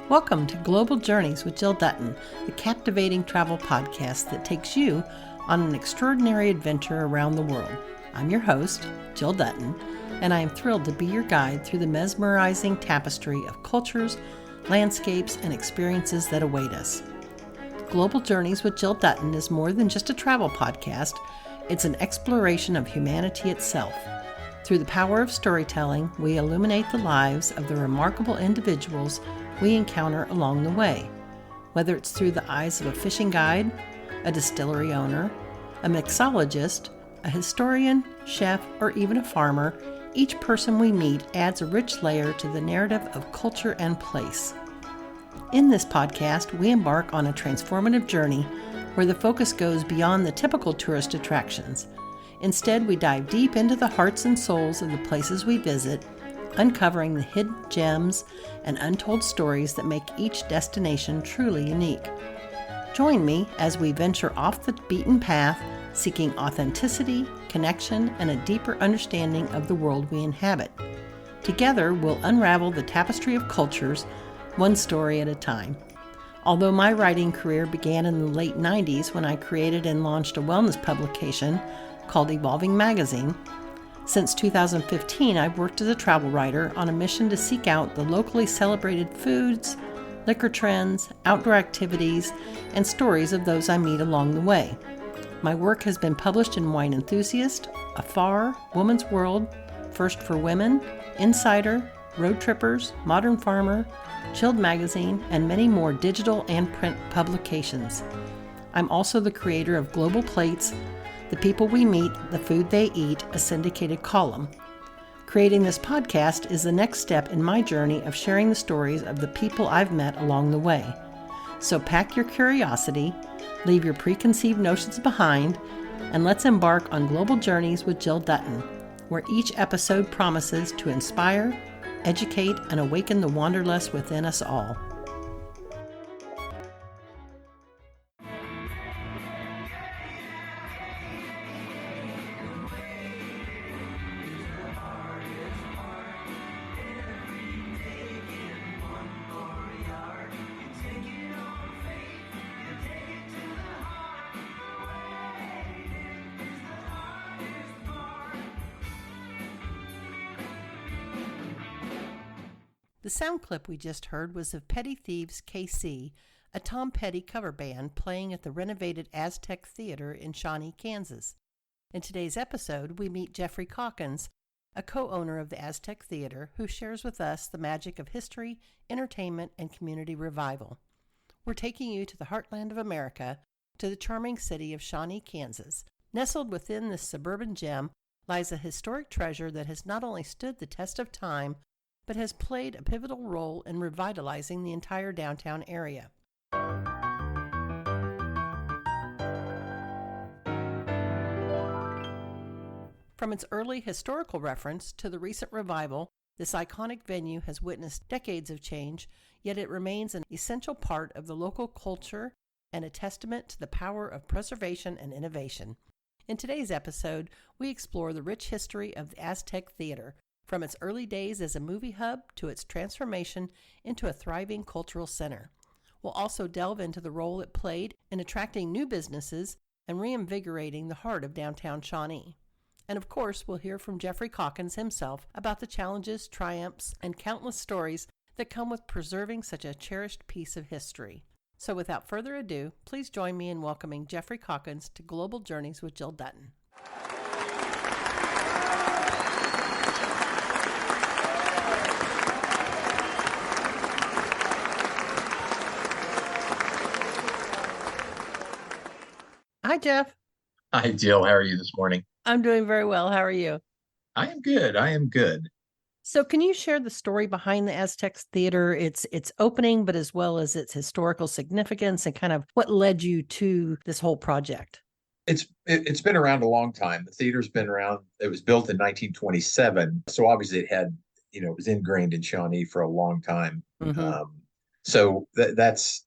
Welcome to Global Journeys with Jill Dutton, the captivating travel podcast that takes you on an extraordinary adventure around the world. I'm your host, Jill Dutton, and I am thrilled to be your guide through the mesmerizing tapestry of cultures, landscapes, and experiences that await us. Global Journeys with Jill Dutton is more than just a travel podcast. It's an exploration of humanity itself. Through the power of storytelling, we illuminate the lives of the remarkable individuals we encounter along the way. Whether it's through the eyes of a fishing guide, a distillery owner, a mixologist, a historian, chef, or even a farmer, each person we meet adds a rich layer to the narrative of culture and place. In this podcast, we embark on a transformative journey where the focus goes beyond the typical tourist attractions. Instead, we dive deep into the hearts and souls of the places we visit, uncovering the hidden gems and untold stories that make each destination truly unique. Join me as we venture off the beaten path, seeking authenticity, connection, and a deeper understanding of the world we inhabit. Together, we'll unravel the tapestry of cultures, one story at a time. Although my writing career began in the late 90s when I created and launched a wellness publication called Evolving Magazine, since 2015 I've worked as a travel writer on a mission to seek out the locally celebrated foods, liquor trends, outdoor activities, and stories of those I meet along the way. My work has been published in Wine Enthusiast, Afar, Woman's World, First for Women, Insider, Road Trippers, Modern Farmer, Chilled Magazine, and many more digital and print publications. I'm also the creator of Global Plates, The People We Meet, The Food They Eat, a syndicated column. Creating this podcast is the next step in my journey of sharing the stories of the people I've met along the way. So pack your curiosity, leave your preconceived notions behind, and let's embark on Global Journeys with Jill Dutton, where each episode promises to inspire, educate, and awaken the wanderlust within us all. The sound clip we just heard was of Petty Thieves KC, a Tom Petty cover band playing at the renovated Aztec Theater in Shawnee, Kansas. In today's episode, we meet Jeffrey Calkins, a co-owner of the Aztec Theater, who shares with us the magic of history, entertainment, and community revival. We're taking you to the heartland of America, to the charming city of Shawnee, Kansas. Nestled within this suburban gem lies a historic treasure that has not only stood the test of time, but has played a pivotal role in revitalizing the entire downtown area. From its early historical reference to the recent revival, this iconic venue has witnessed decades of change, yet it remains an essential part of the local culture and a testament to the power of preservation and innovation. In today's episode, we explore the rich history of the Aztec Theater, from its early days as a movie hub to its transformation into a thriving cultural center. We'll also delve into the role it played in attracting new businesses and reinvigorating the heart of downtown Shawnee. And of course, we'll hear from Jeffrey Calkins himself about the challenges, triumphs, and countless stories that come with preserving such a cherished piece of history. So without further ado, please join me in welcoming Jeffrey Calkins to Global Journeys with Jill Dutton. Hi, Jeff. Hi, Jill. How are you this morning? I'm doing very well. How are you? I am good. I am good. So can you share the story behind the Aztec Theater, its opening, but as well as its historical significance and kind of what led you to this whole project? It's been around a long time. The theater's been around. It was built in 1927. So obviously it had, it was ingrained in Shawnee for a long time. Mm-hmm. So that's,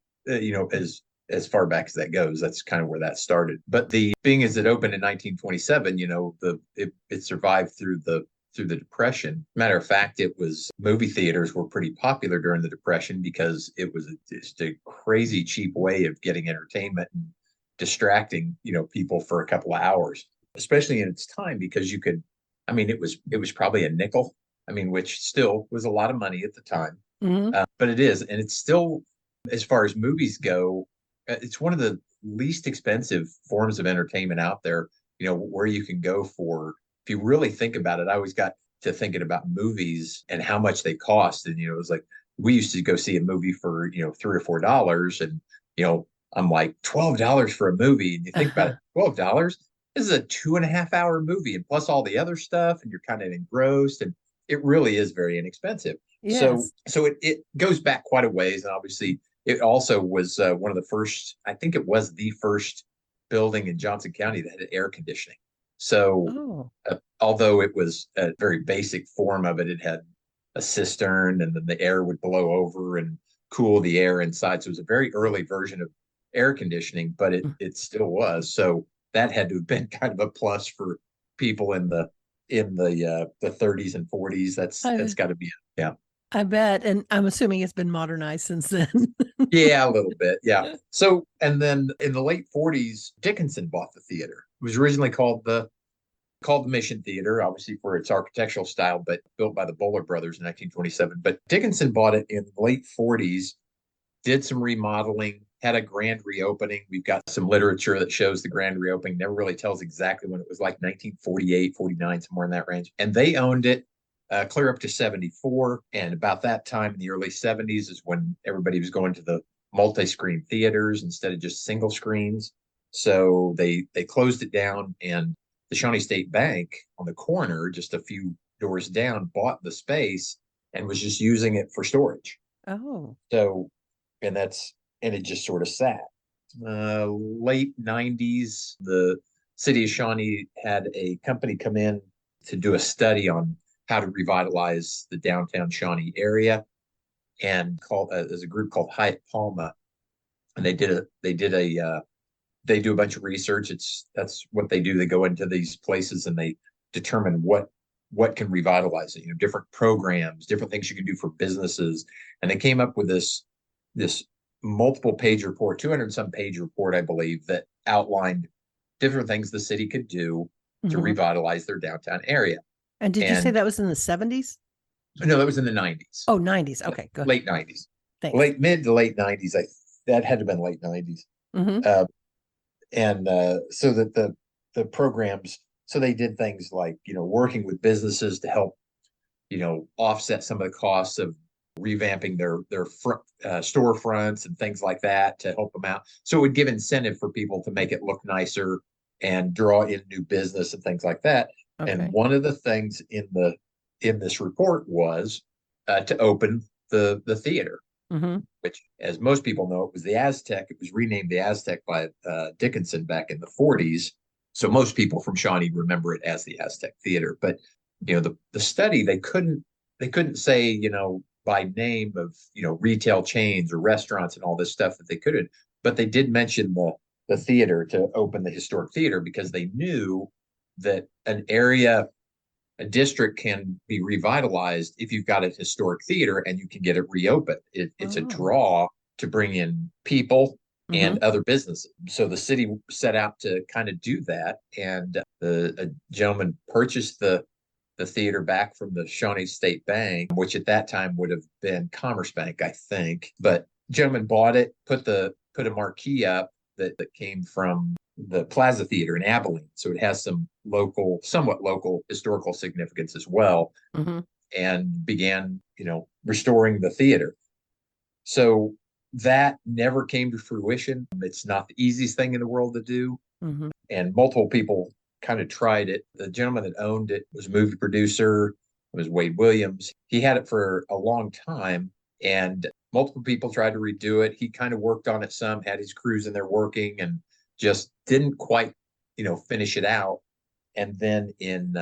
as far back as that goes, that's kind of where that started. But the being as it opened in 1927, it survived through the through the Depression. Matter of fact, movie theaters were pretty popular during the Depression because it was just a crazy cheap way of getting entertainment and distracting, people for a couple of hours, especially in its time, because it was probably a nickel. Which still was a lot of money at the time. Mm-hmm. But it is, and it's still, as far as movies go, it's one of the least expensive forms of entertainment out there, where you can go for, if you really think about it. I always got to thinking about movies and how much they cost. And, it was like, we used to go see a movie for, $3 or $4. And, I'm like, $12 for a movie. And you think about it, $12, this is a 2.5 hour movie, and plus all the other stuff, and you're kind of engrossed, and it really is very inexpensive. Yes. So it goes back quite a ways. And obviously it also was one of the first, I think it was the first building in Johnson County that had air conditioning. So although it was a very basic form of it, it had a cistern, and then the air would blow over and cool the air inside. So it was a very early version of air conditioning, but it still was. So that had to have been kind of a plus for people in the 30s and 40s. That's got to be it. Yeah. I bet. And I'm assuming it's been modernized since then. Yeah, a little bit. Yeah. So, and then in the late 40s, Dickinson bought the theater. It was originally called the Mission Theater, obviously for its architectural style, but built by the Bowler brothers in 1927. But Dickinson bought it in the late 40s, did some remodeling, had a grand reopening. We've got some literature that shows the grand reopening. Never really tells exactly when it was, like 1948, 49, somewhere in that range. And they owned it clear up to 74. And about that time in the early 70s is when everybody was going to the multi-screen theaters instead of just single screens. So they closed it down, and the Shawnee State Bank on the corner, just a few doors down, bought the space and was just using it for storage. Oh. So, and it just sort of sat. Late 90s, the city of Shawnee had a company come in to do a study on how to revitalize the downtown Shawnee area, and there's a group called Hyatt Palma, and they do a bunch of research. That's what they do. They go into these places and they determine what can revitalize it. Different programs, different things you can do for businesses, and they came up with this multiple page report, 200 some page report, I believe, that outlined different things the city could do to revitalize their downtown area. And did you say that was in the 70s? No, that was in the 90s. Oh, 90s. Okay, good. Late 90s. Thanks. Mid to late 90s. That had to have been late 90s. So that the programs, so they did things like, working with businesses to help, offset some of the costs of revamping their storefronts and things like that to help them out. So it would give incentive for people to make it look nicer and draw in new business and things like that. Okay. And one of the things in this report was to open the theater, which, as most people know, it was the Aztec. It was renamed the Aztec by Dickinson back in the 40s. So most people from Shawnee remember it as the Aztec Theater. But the study, they couldn't say by name of retail chains or restaurants and all this stuff that they couldn't, but they did mention the theater to open the historic theater, because they knew that a district can be revitalized if you've got a historic theater and you can get it reopened. It's a draw to bring in people and other businesses. So the city set out to kind of do that, and a gentleman purchased the theater back from the Shawnee State Bank, which at that time would have been Commerce Bank, I think. But gentleman bought it, put a marquee up that came from the Plaza Theater in Abilene. So it has some somewhat local historical significance as well, and began, restoring the theater. So that never came to fruition. It's not the easiest thing in the world to do. And multiple people kind of tried it. The gentleman that owned it was a movie producer. It was Wade Williams. He had it for a long time, and multiple people tried to redo it. He kind of worked on it some, had his crews in there working, and just didn't quite, finish it out. And then in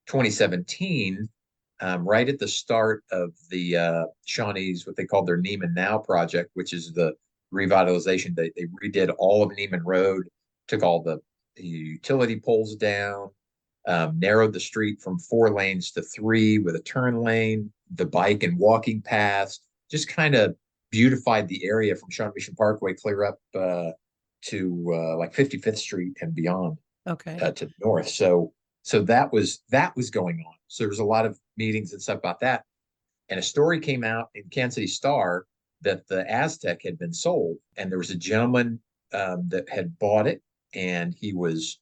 2017, right at the start of the Shawnee's, what they called their Neiman Now project, which is the revitalization, they redid all of Neiman Road, took all the utility poles down, narrowed the street from 4 lanes to 3 with a turn lane, the bike and walking paths, just kind of beautified the area from Shawnee Mission Parkway clear up to like 55th Street and beyond Okay. to the north. So that was going on. So there was a lot of meetings and stuff about that. And a story came out in Kansas City Star that the Aztec had been sold, and there was a gentleman that had bought it, and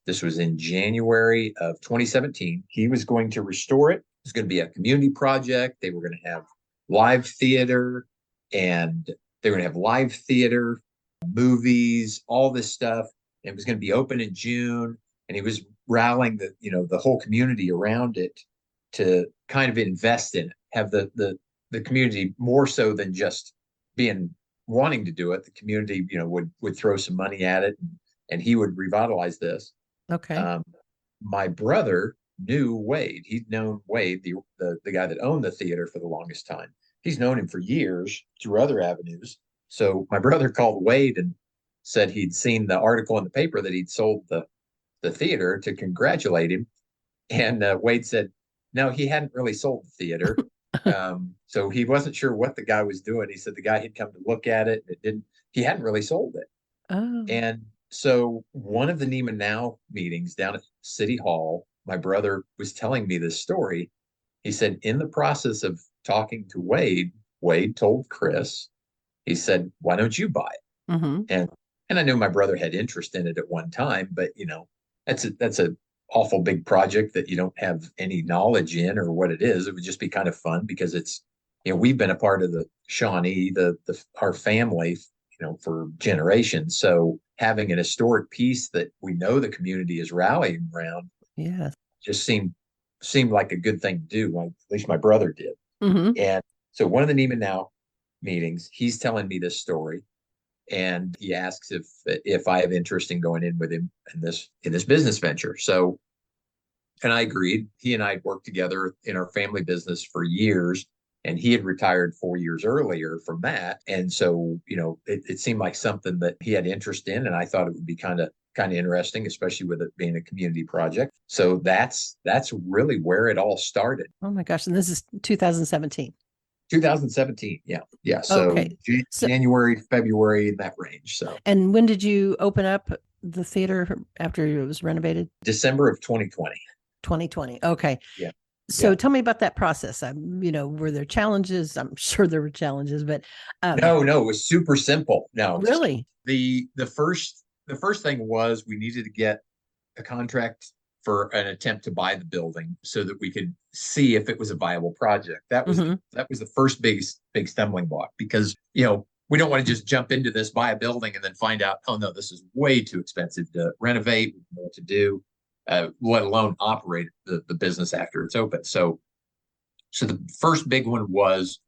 this was in January of 2017. He was going to restore it. It was going to be a community project. They were going to have live theater, and they were going to have live theater, movies, all this stuff. It was going to be open in June, and he was rallying the whole community around it to kind of invest in it, have the community more so than just being wanting to do it. The community, would throw some money at it, and he would revitalize this. Okay. My brother knew Wade. He'd known Wade, the guy that owned the theater for the longest time. He's known him for years through other avenues. So my brother called Wade and said he'd seen the article in the paper that he'd sold the theater to congratulate him. And Wade said, no, he hadn't really sold the theater. So he wasn't sure what the guy was doing. He said the guy had come to look at it. He hadn't really sold it. Oh. And so one of the Neiman Now meetings down at City Hall, my brother was telling me this story. He said, in the process of talking to Wade, Wade told Chris, he said, why don't you buy it? Mm-hmm. And I knew my brother had interest in it at one time, but that's a awful big project that you don't have any knowledge in or what it is. It would just be kind of fun because it's, we've been a part of the Shawnee, our family, for generations. So having an historic piece that we know the community is rallying around, yeah, just seemed like a good thing to do. At least my brother did. Mm-hmm. And so one of the Neiman Now meetings, he's telling me this story, and he asks if I have interest in going in with him in this business venture. So, and I agreed. He and I had worked together in our family business for years, and he had retired 4 years earlier from that. And so, it seemed like something that he had interest in, and I thought it would be kind of interesting, especially with it being a community project. So that's really where it all started. Oh my gosh. And this is 2017. 2017. Yeah. So, Okay. January, February, in that range. So, and when did you open up the theater after it was renovated? December of 2020. 2020. Okay. Yeah. So tell me about that process. Were there challenges? I'm sure there were challenges, but no, it was super simple. No, really. The first thing was we needed to get a contract for an attempt to buy the building so that we could see if it was a viable project. That was the first big stumbling block, because we don't want to just jump into this, buy a building, and then find out, oh no, this is way too expensive to renovate, we don't know what to do, let alone operate the business after it's open. So the first big one was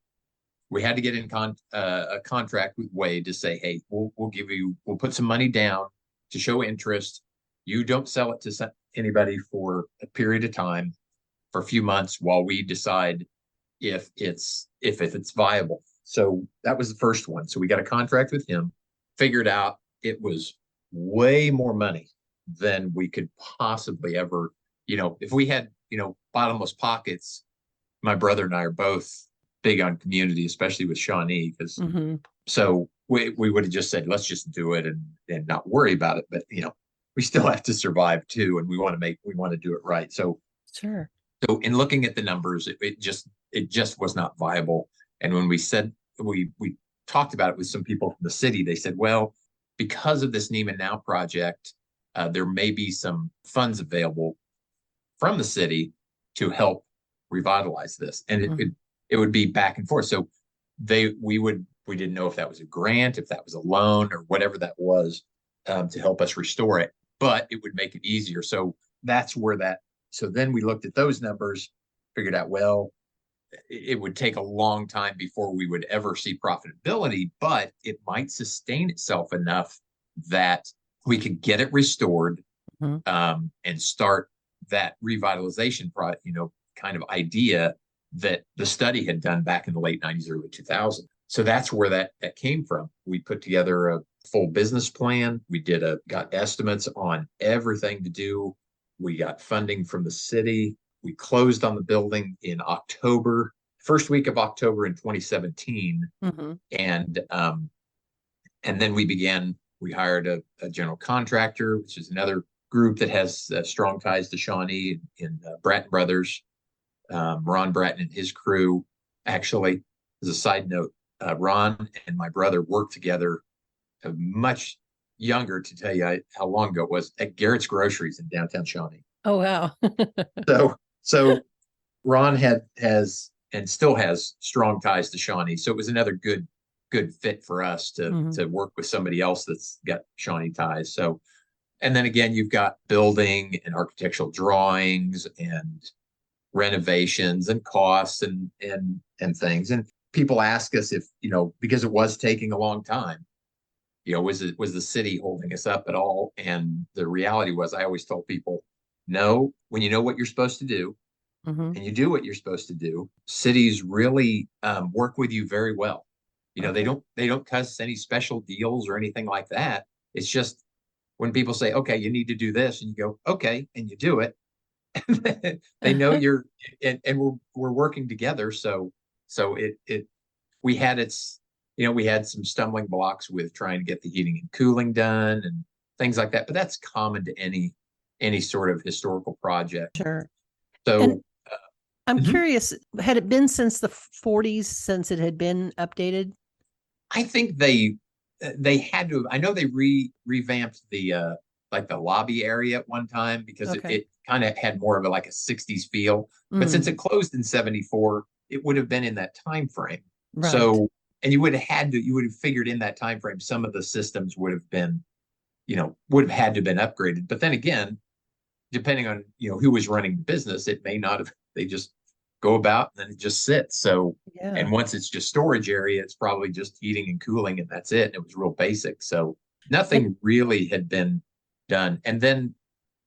we had to get in a contract with Wade to say, hey, we'll put some money down to show interest. You don't sell it to anybody for a period of time, for a few months, while we decide if it's viable. So that was the first one. So we got a contract with him, figured out it was way more money than we could possibly ever, if we had, bottomless pockets. My brother and I are both big on community, especially with Shawnee, because so we would have just said, let's just do it and not worry about it. But we still have to survive too, and we want to do it right. So sure. So in looking at the numbers, it just was not viable. And when we talked about it with some people from the city, they said, well, because of this Neiman Now project, there may be some funds available from the city to help revitalize this, and it would be back and forth. So we didn't know if that was a grant, if that was a loan, or whatever that was, to help us restore it, but it would make it easier. So that's where so then we looked at those numbers, figured out, well, it would take a long time before we would ever see profitability, but it might sustain itself enough that we could get it restored, and start that revitalization kind of idea that the study had done back in the late 90s, early 2000s. So that's where that came from. We put together a full business plan. We got estimates on everything to do We got funding from the city. We closed on the building in October, first week of October in 2017. Mm-hmm. And then we hired a general contractor, which is another group that has strong ties to Shawnee and Bratton Brothers, Ron Bratton and his crew. Actually, as a side note, Ron and my brother worked together much younger, to tell you how long ago it was, at Garrett's Groceries in downtown Shawnee. Oh, wow. So Ron has and still has strong ties to Shawnee. So it was another good fit for us to work with somebody else that's got Shawnee ties. So, and then again, you've got building and architectural drawings and renovations and costs and things. And people ask us if, because it was taking a long time, was the city holding us up at all? And the reality was, I always told people, no, when you know what you're supposed to do Mm-hmm. and you do what you're supposed to do, cities really work with you very well. Okay. They don't cuss any special deals or anything like that. It's just when people say, okay, you need to do this, and you go, okay, and you do it, they know you're, and we're working together. So we had we had some stumbling blocks with trying to get the heating and cooling done and things like that, but that's common to any sort of historical project. Sure. So And I'm Mhm. curious, had it been since the 40s since it had been updated? I think they had to. I know they revamped the like the lobby area at one time because Okay. it kind of had more of a 60s feel. But since Mm, it closed in 74, it would have been in that time frame. right. So, and you would have figured in that time frame some of the systems would have been, would have had to have been upgraded. But then again, depending on who was running the business, it may not have. They just go about and then it just sits. So, Yeah. and once it's just storage area, it's probably just heating and cooling, and that's it. It was real basic. So And nothing really had been done. And then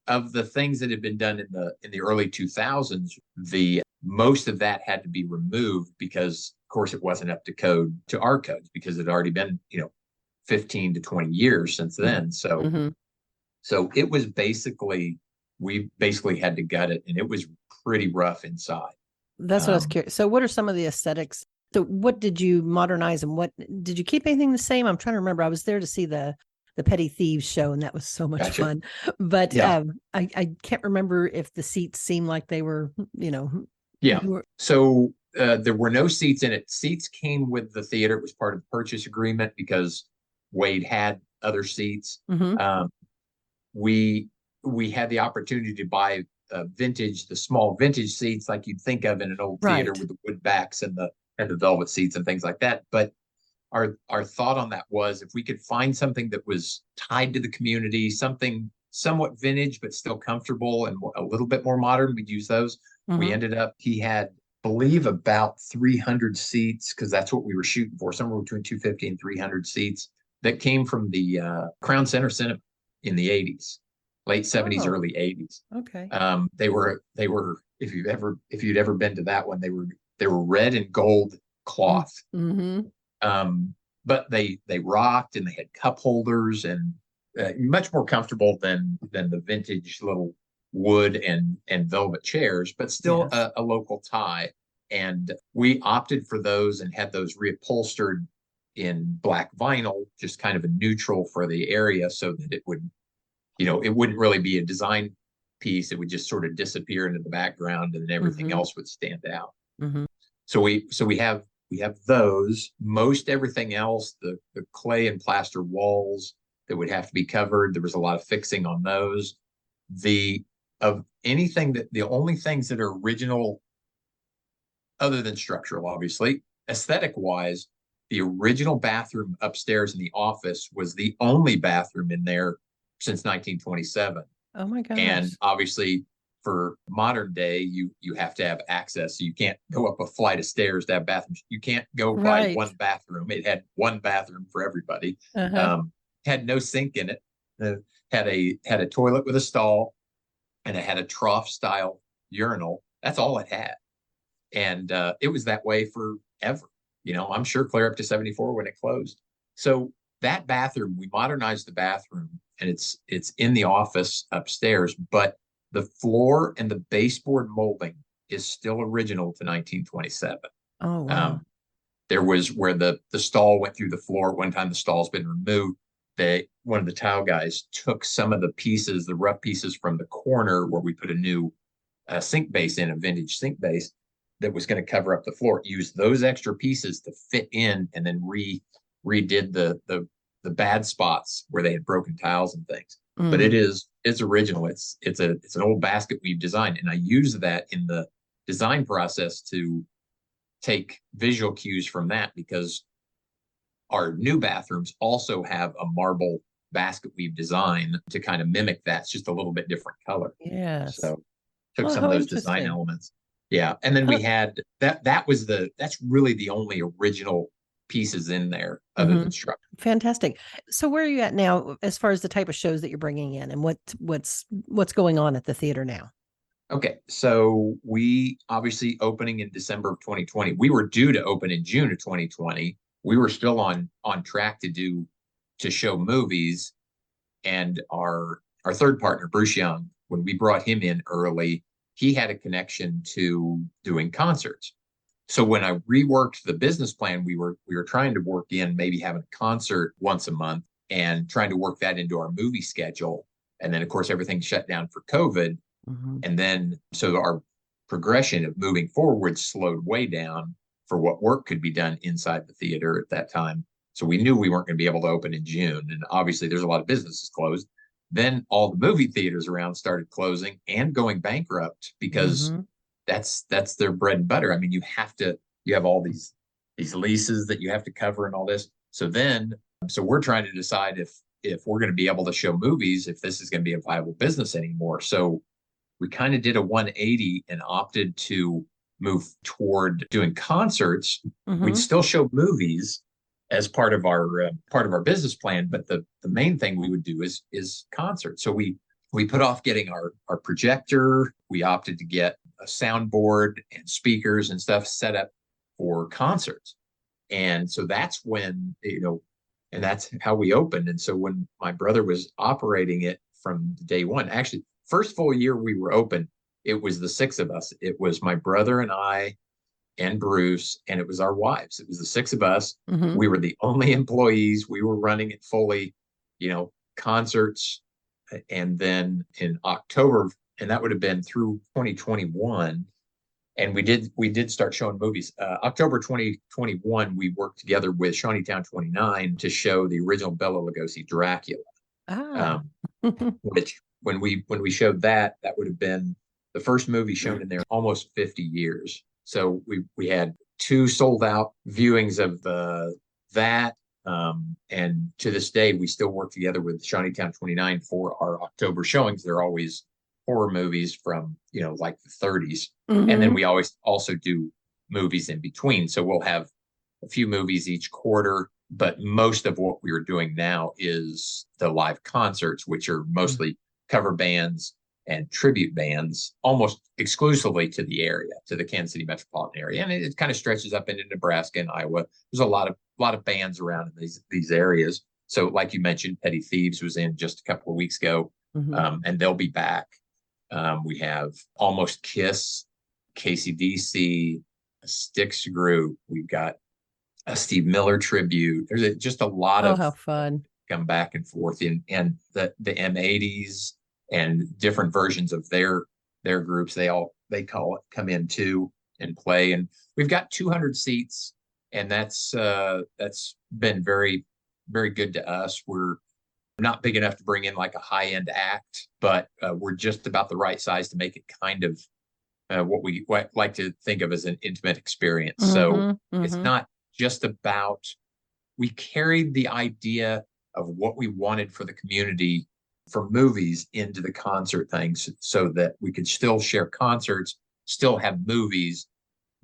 of the things that had been done in the early 2000s, the most of that had to be removed because, of course, it wasn't up to code to our codes because it had already been 15 to 20 years since then. So mm-hmm. so it was we basically had to gut it, and it was pretty rough inside. That's what I was curious. So what are some of the aesthetics? So what did you modernize and what did you keep anything the same? I'm trying to remember. I was there to see the Petty Thieves show, and that was so much Gotcha. fun. But Yeah. I can't remember if the seats seemed like they were, Yeah. were, So there were no seats in it. Seats came with the theater. It was part of the purchase agreement because Wade had other seats. mm-hmm. Um, we we had the opportunity to buy the small vintage seats like you'd think of in an old theater Right. with the wood backs and the velvet seats and things like that. But our thought on that was if we could find something that was tied to the community, something somewhat vintage but still comfortable and a little bit more modern, we'd use those. We Mm-hmm. ended up he had believe about 300 seats because that's what we were shooting for, somewhere between 250 and 300 seats that came from the Crown Center Cinema in the 80s, late 70s, Oh, early 80s. okay. They were if you'd ever been to that one, they were red and gold cloth. Mm-hmm. Um, but they rocked and they had cup holders and much more comfortable than the vintage little wood and velvet chairs, but still Yes. a local tie. And we opted for those and had those reupholstered in black vinyl, just kind of a neutral for the area, so that it wouldn't really be a design piece. It would just sort of disappear into the background, and then everything Mm-hmm. else would stand out. Mm-hmm. So we have those. Most everything else, the clay and plaster walls that would have to be covered. There was a lot of fixing on those. The only things that are original, other than structural, obviously, aesthetic wise, the original bathroom upstairs in the office was the only bathroom in there since 1927. Oh my And gosh. obviously, for modern day, you have to have access. So you can't go up a flight of stairs to have bathrooms. You can't go by Right. one bathroom. It had one bathroom for everybody. Uh-huh. Um, had no sink in it. Had a toilet with a stall, and it had a trough style urinal. That's all it had, and it was that way forever. I'm sure clear up to 74 when it closed. So that bathroom, we modernized the bathroom, and it's in the office upstairs, but The floor and the baseboard molding is still original to 1927. Oh, wow. Um, there was where the stall went through the floor. One time the stall's been removed. One of the tile guys took some of the pieces, the rough pieces from the corner where we put a new sink base in, a vintage sink base that was going to cover up the floor. Used those extra pieces to fit in, and then redid the bad spots where they had broken tiles and things. But Mm. it's original. It's an old basket we've designed, and I use that in the design process to take visual cues from that, because our new bathrooms also have a marble basket we've designed to kind of mimic that. It's just a little bit different color. Yes. So took Well, some of how those design interesting. elements. Yeah. And then we had that's really the only original pieces in there other Hmm. than structure. Fantastic. So where are you at now as far as the type of shows that you're bringing in, and what's going on at the theater now? Okay. So we obviously opening in December of 2020. We were due to open in June of 2020. We were still on track to show movies. And our third partner, Bruce Young, when we brought him in early, he had a connection to doing concerts. So when I reworked the business plan, we were trying to work in maybe having a concert once a month and trying to work that into our movie schedule. And then of course everything shut down for COVID. Hmm. And then so our progression of moving forward slowed way down for what work could be done inside the theater at that time. So we knew we weren't going to be able to open in June. And obviously there's a lot of businesses closed. Then all the movie theaters around started closing and going bankrupt because Hmm. that's their bread and butter. I mean, you have all these leases that you have to cover and all this. So we're trying to decide if we're going to be able to show movies, if this is going to be a viable business anymore. So we kind of did a 180 and opted to move toward doing concerts. We'd Hmm. still show movies as part of our business plan, but the main thing we would do is concerts. So we put off getting our projector. We opted to get a soundboard and speakers and stuff set up for concerts. And so that's when, and that's how we opened. And so when my brother was operating it from day one, actually, first full year we were open, it was the six of us. It was my brother and I and Bruce, and it was our wives. It was the six of us. Hmm. We were the only employees. We were running it fully, concerts. And then in October, and that would have been through 2021, and we did start showing movies. October 2021, we worked together with Shawnee 29 to show the original Bela Lugosi Dracula, Ah. um, which when we showed that would have been the first movie shown in there in almost 50 years. So we had two sold out viewings of that. And to this day, we still work together with Shawnee 29 for our October showings. They're always horror movies from, like the 30s. And then Hmm. we always also do movies in between. So we'll have a few movies each quarter, but most of what we are doing now is the live concerts, which are mostly cover bands and tribute bands, almost exclusively to the area, to the Kansas City metropolitan area. And it kind of stretches up into Nebraska and Iowa. There's a lot of bands around in these areas. So like you mentioned, Petty Thieves was in just a couple of weeks ago, Hmm. and they'll be back. We have Almost Kiss, KCDC, a Styx group. We've got a Steve Miller tribute. Just a lot Oh, of how fun. come back and forth and the M80s and different versions of their groups. They call it come in too and play. And we've got 200 seats, and that's been very, very good to us. We're not big enough to bring in like a high end act, but we're just about the right size to make it kind of what we like to think of as an intimate experience. So Hmm. it's Hmm. not just about, we carried the idea of what we wanted for the community for movies into the concert things so that we could still share concerts, still have movies,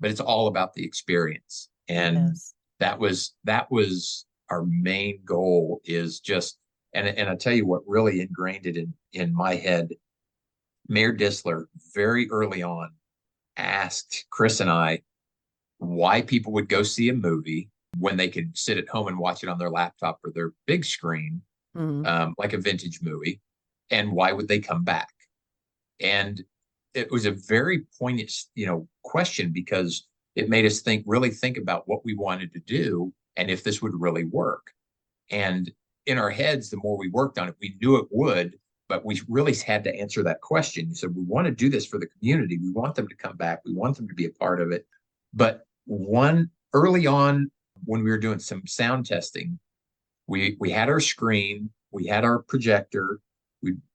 but it's all about the experience. And Yes. that was our main goal, is just, and I tell you what really ingrained it in my head. Mayor Disler very early on asked Chris and I why people would go see a movie when they could sit at home and watch it on their laptop or their big screen, Hmm. like a vintage movie, and why would they come back? And it was a very poignant, question, because it made us really think about what we wanted to do and if this would really work. And in our heads, the more we worked on it, we knew it would, but we really had to answer that question. You said, we want to do this for the community. We want them to come back. We want them to be a part of it. But early on, when we were doing some sound testing, we had our screen, we had our projector,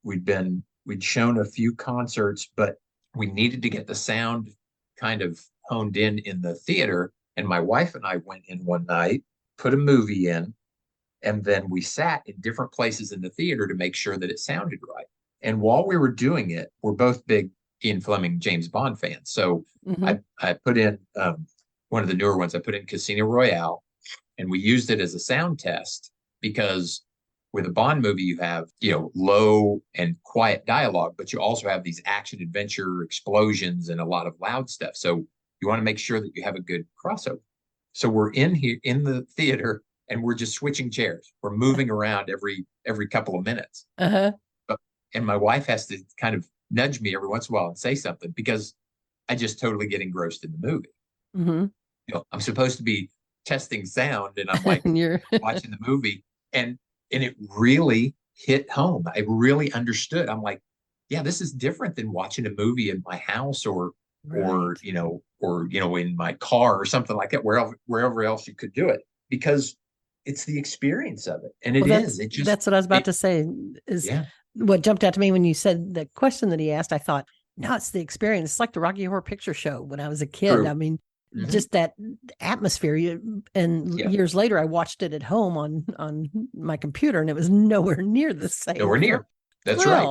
we'd shown a few concerts, but we needed to get the sound kind of honed in the theater. And my wife and I went in one night, put a movie in, and then we sat in different places in the theater to make sure that it sounded right. And while we were doing it, we're both big Ian Fleming, James Bond fans. So I put in one of the newer ones. I put in Casino Royale, and we used it as a sound test because with a Bond movie, you have, low and quiet dialogue, but you also have these action adventure explosions and a lot of loud stuff. So you want to make sure that you have a good crossover. So we're in here in the theater, and we're just switching chairs. We're moving around every couple of minutes. And my wife has to kind of nudge me every once in a while and say something, because I just totally get engrossed in the movie. I'm supposed to be testing sound, and I'm like watching the movie, and it really hit home. I really understood. I'm like, yeah, this is different than watching a movie in my house or in my car or something like that, wherever else you could do it, because it's the experience of it. And that's what I was about to say is what jumped out to me when you said the question that he asked. I thought, no, it's the experience. It's like the Rocky Horror Picture Show when I was a kid. True. I mean, just that atmosphere. And years later, I watched it at home on my computer, and it was nowhere near the same. Nowhere near. That's right.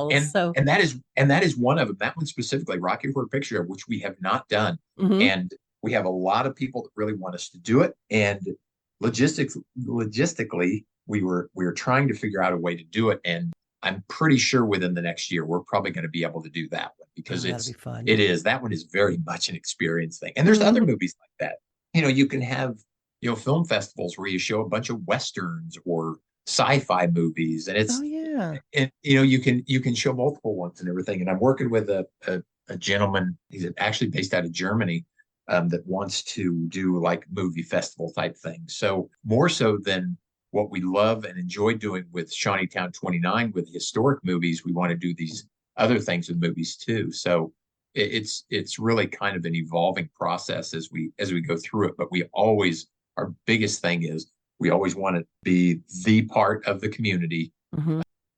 And that is one of them. That one specifically, Rocky Horror Picture Show, which we have not done. And we have a lot of people that really want us to do it. And logistically, we were trying to figure out a way to do it. And I'm pretty sure within the next year, we're probably going to be able to do that one, because that one is very much an experience thing. And there's other movies like that. You can have, film festivals where you show a bunch of Westerns or sci-fi movies, and and you can show multiple ones and everything. And I'm working with a gentleman. He's actually based out of Germany, that wants to do like movie festival type things. So more so than what we love and enjoy doing with Shawnee Town 29 with historic movies, we want to do these other things with movies too. So it's really kind of an evolving process as we go through it. But our biggest thing is we always want to be the part of the community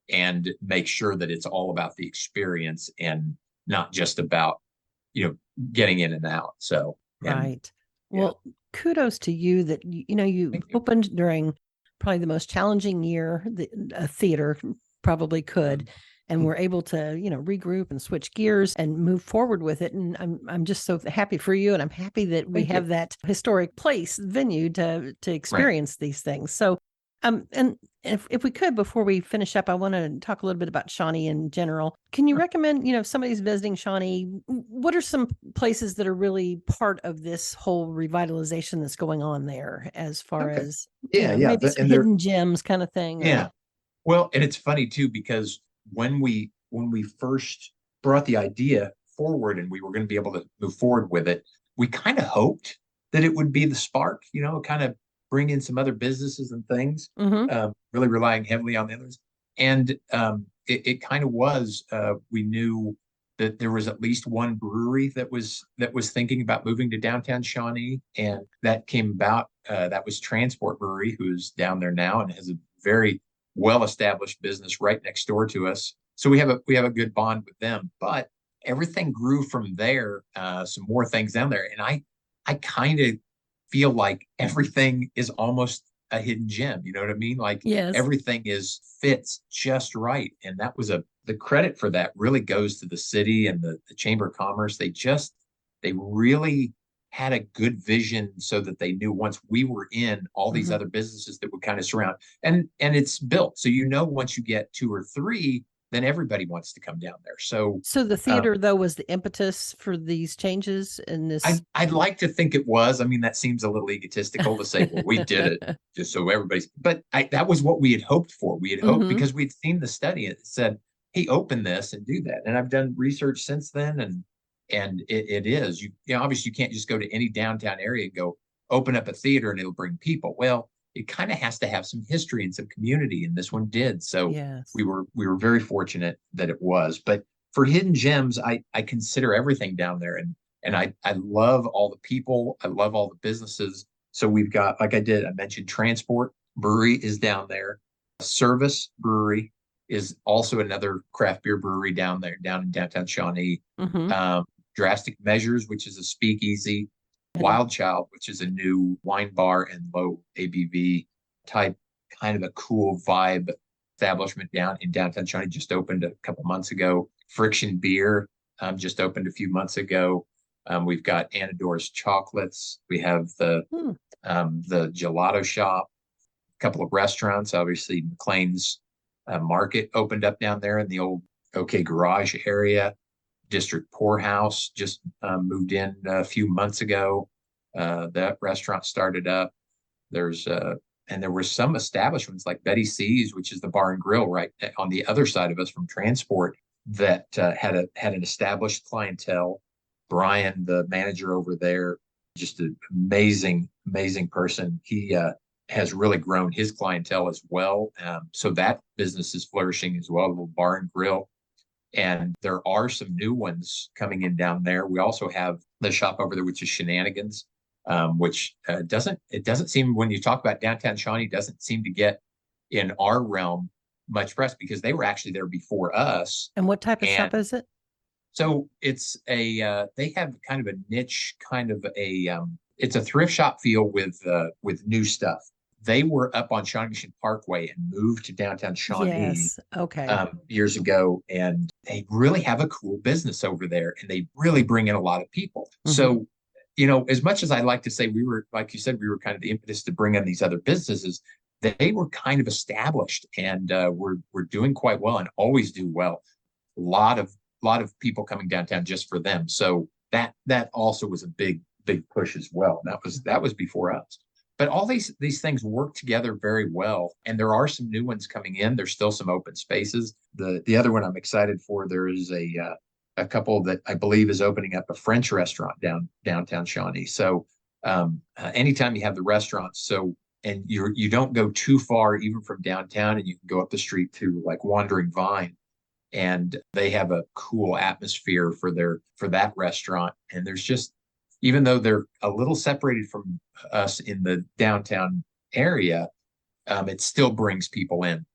and make sure that it's all about the experience and not just about, getting in and out. So, right. Well, kudos to you that, you opened during probably the most challenging year a theater probably could, and we're able to, regroup and switch gears and move forward with it. And I'm just so happy for you. And I'm happy that we have that historic venue to experience these things. So, and if we could, before we finish up, I want to talk a little bit about Shawnee in general. Can you recommend, if somebody's visiting Shawnee, what are some places that are really part of this whole revitalization that's going on there, as far as maybe some hidden gems kind of thing? Yeah. Well, and it's funny too, because when we first brought the idea forward and we were going to be able to move forward with it, we kind of hoped that it would be the spark, kind of bring in some other businesses and things, really relying heavily on the others. And it kind of was. We knew that there was at least one brewery that was thinking about moving to downtown Shawnee, and that came about. That was Transport Brewery, who's down there now and has a very well-established business right next door to us. So we have a good bond with them. But everything grew from there. Some more things down there, and I kind of feel like everything is almost a hidden gem. You know what I mean? Like everything fits just right. And that was the credit for that really goes to the city and the Chamber of Commerce. They really had a good vision, so that they knew once we were in, all these other businesses that would kind of surround, and it's built. So, once you get 2 or 3, then everybody wants to come down there. So the theater, though, was the impetus for these changes in this? I'd like to think it was. I mean, that seems a little egotistical to say, well, we did it just so everybody's, but that was what we had hoped for. We had hoped, because we'd seen the study, and it said, hey, open this and do that. And I've done research since then, and it is you know, obviously you can't just go to any downtown area and go open up a theater and it'll bring people. Well, it kind of has to have some history and some community, and this one did. So Yes. we were very fortunate that it was. But for hidden gems, I consider everything down there, and I love all the people. I love all the businesses. So we've got, like I mentioned Transport Brewery is down there. Service Brewery is also another craft beer brewery down there, down in downtown Shawnee. Mm-hmm. Drastic Measures, which is a speakeasy. And Wild Child, which is a new wine bar and low ABV type, kind of a cool vibe establishment down in downtown Shawnee, just opened a couple months ago. Friction Beer just opened a few months ago. We've got Anador's Chocolates. We have the Gelato Shop, a couple of restaurants. Obviously, McLean's Market opened up down there in the old OK Garage area. District Poorhouse just moved in a few months ago. That restaurant started up. And there were some establishments like Betty C's, which is the bar and grill right on the other side of us from Transport, that had an established clientele. Brian, the manager over there, just an amazing person. He has really grown his clientele as well. So that business is flourishing as well, a little bar and grill. And there are some new ones coming in down there. We also have the shop over there, which is Shenanigans, which doesn't seem, when you talk about downtown Shawnee, doesn't seem to get in our realm much press, because they were actually there before us. what type of And shop is it? so it's they have kind of a niche, kind of it's a thrift shop feel with new stuff. They were up on Shawnee Mission Parkway and moved to downtown Shawnee Yes. Okay. years ago, and they really have a cool business over there, and they really bring in a lot of people. Mhm. So, you know, as much as I like to say we were, like you said, we were kind of the impetus to bring in these other businesses, they were kind of established, and we're doing quite well and always do well. A lot of people coming downtown just for them. So that also was a big push as well. That was before us. But all these things work together very well, and there are some new ones coming in. There's still some open spaces. The other one I'm excited for, there is a couple that I believe is opening up a French restaurant downtown Shawnee. So anytime you have the restaurants, so and you don't go too far even from downtown, and you can go up the street to like Wandering Vine, and they have a cool atmosphere for that restaurant. And there's just, even though they're a little separated from us in the downtown area, it still brings people in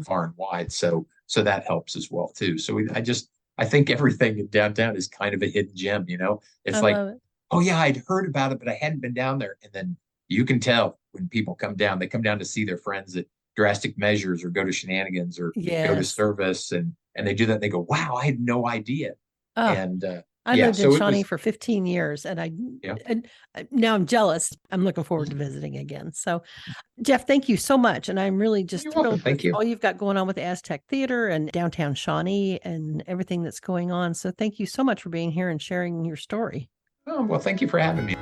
far and wide. So that helps as well too. So I think everything in downtown is kind of a hidden gem. You know, it's I like, love it. oh yeah, I'd heard about it, but I hadn't been down there. And then you can tell when people come down, they come down to see their friends at Drastic Measures, or go to Shenanigans, or go to Yes. Service, and they do that. And they go, wow, I had no idea. Oh, And I yeah, lived in so it Shawnee was, for 15 years, and yeah. now I'm jealous. I'm looking forward to visiting again. So, Jeff, thank you so much. And I'm really just You're welcome. thrilled Thank with you. all you've got going on with the Aztec Theater and downtown Shawnee and everything that's going on. So thank you so much for being here and sharing your story. Oh, well, thank you for having me.